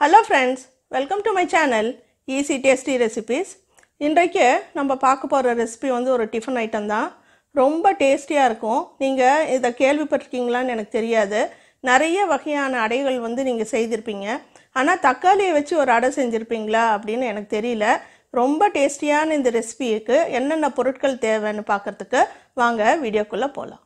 Hello friends, welcome to my channel Easy Tasty Recipes. இன்றைக்கு நம்ம பார்க்க போற ரெசிபி வந்து ஒரு டிஃபன் ஐட்டம் தான். ரொம்ப டேஸ்டியா இருக்கும். நீங்க இத கேள்விப்பட்டிருக்கீங்களான்னு எனக்கு தெரியாது. நிறைய வகையான அடைகள் வந்து நீங்க செய்திருப்பீங்க. ஆனா தக்காளியை வச்சு ஒரு அடை செஞ்சிருப்பீங்களா அப்படினு எனக்கு தெரியல. ரொம்ப டேஸ்டியான இந்த ரெசிபிக்கு என்னென்ன பொருட்கள் தேவைன்னு பார்க்கிறதுக்கு வாங்க வீடியோக்குள்ள போலாம்.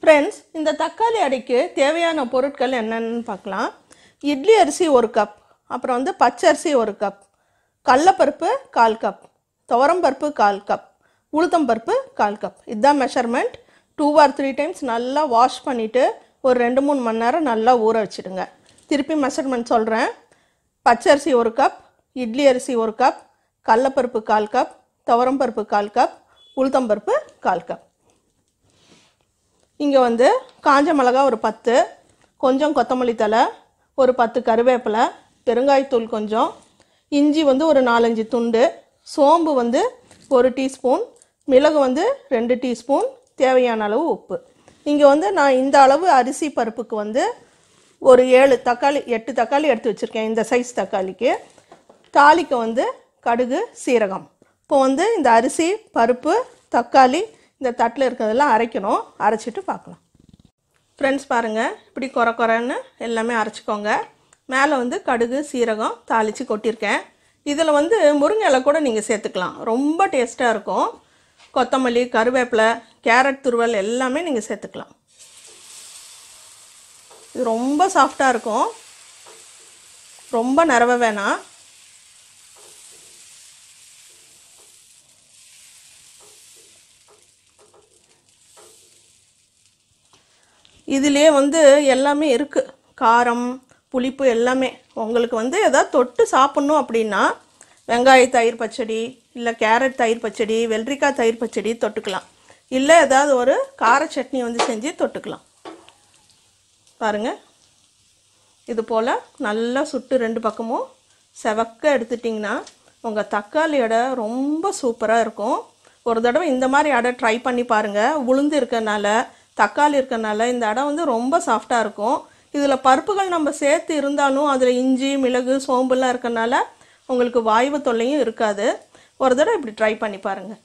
ஃப்ரெண்ட்ஸ், இந்த தக்காளி அடைக்கு தேவையான பொருட்கள் என்னென்னு பார்க்கலாம். இட்லி அரிசி 1 கப், அப்புறம் வந்து பச்சரிசி 1 கப், கடலைப்பருப்பு 1/4 கப், துவரம்பருப்பு 1/4 கப், உளுத்தம்பருப்பு 1/4 கப். இதுதான் மெஷர்மெண்ட். 2 or 3 டைம்ஸ் நல்லா வாஷ் பண்ணிவிட்டு ஒரு 2-3 மணி நேரம் நல்லா ஊற வச்சுடுங்க. திருப்பி மெஷர்மெண்ட் சொல்கிறேன். பச்சரிசி 1 கப், இட்லி அரிசி 1 கப், கடலைப்பருப்பு 1/4 கப், துவரம்பருப்பு 1/4 கப், உளுத்தம்பருப்பு 1/4 கப். இங்கே வந்து காஞ்ச மிளகா ஒரு 10, கொஞ்சம் கொத்தமல்லி தழை, ஒரு 10 கருவேப்பிலை, பெருங்காயத்தூள் கொஞ்சம், இஞ்சி வந்து ஒரு 4-5 துண்டு, சோம்பு வந்து 1 டீஸ்பூன், மிளகு வந்து 2 டீஸ்பூன், தேவையான அளவு உப்பு. இங்கே வந்து நான் இந்த அளவு அரிசி பருப்புக்கு வந்து ஒரு 8 தக்காளி எடுத்து வச்சுருக்கேன். இந்த சைஸ் தக்காளிக்கு. தாளிக்க வந்து கடுகு, சீரகம். இப்போ வந்து இந்த அரிசி பருப்பு தக்காளி இந்த தட்டில் இருக்கிறதெல்லாம் அரைக்கணும். அரைச்சிட்டு பார்க்கலாம். ஃப்ரெண்ட்ஸ் பாருங்கள், இப்படி குறைன்னு எல்லாமே அரைச்சிக்கோங்க. மேலே வந்து கடுகு சீரகம் தாளித்து கொட்டியிருக்கேன். இதில் வந்து முருங்கை இலை கூட நீங்கள் சேர்த்துக்கலாம். ரொம்ப டேஸ்ட்டாக இருக்கும். கொத்தமல்லி, கருவேப்பிலை, கேரட் துருவல் எல்லாமே நீங்கள் சேர்த்துக்கலாம். இது ரொம்ப சாஃப்டாக இருக்கும். ரொம்ப நிறவ வேணாம். இதிலே வந்து எல்லாமே இருக்குது. காரம், புளிப்பு எல்லாமே. உங்களுக்கு வந்து எதாவது தொட்டு சாப்பிட்ணும் அப்படின்னா வெங்காய தயிர் பச்சடி, இல்லை கேரட் தயிர் பச்சடி, வெள்ளரிக்காய் தயிர் பச்சடி தொட்டுக்கலாம். இல்லை ஏதாவது ஒரு கார சட்னி வந்து செஞ்சு தொட்டுக்கலாம். பாருங்கள், இது போல் நல்லா சுட்டு 2 பக்கமும் செவக்க எடுத்துட்டிங்கன்னா உங்கள் தக்காளி அடை ரொம்ப சூப்பராக இருக்கும். ஒரு தடவை இந்த மாதிரி அடை ட்ரை பண்ணி பாருங்கள். உளுந்து இருக்கனால, தக்காளி இருக்கனால இந்த அடை வந்து ரொம்ப சாஃப்டாக இருக்கும். இதில் பருப்புகள் நம்ம சேர்த்து இருந்தாலும் அதில் இஞ்சி, மிளகு, சோம்புலாம் இருக்கனால உங்களுக்கு வாய்வு தொல்லையும் இருக்காது. ஒரு தடவை இப்படி ட்ரை பண்ணி பாருங்கள்.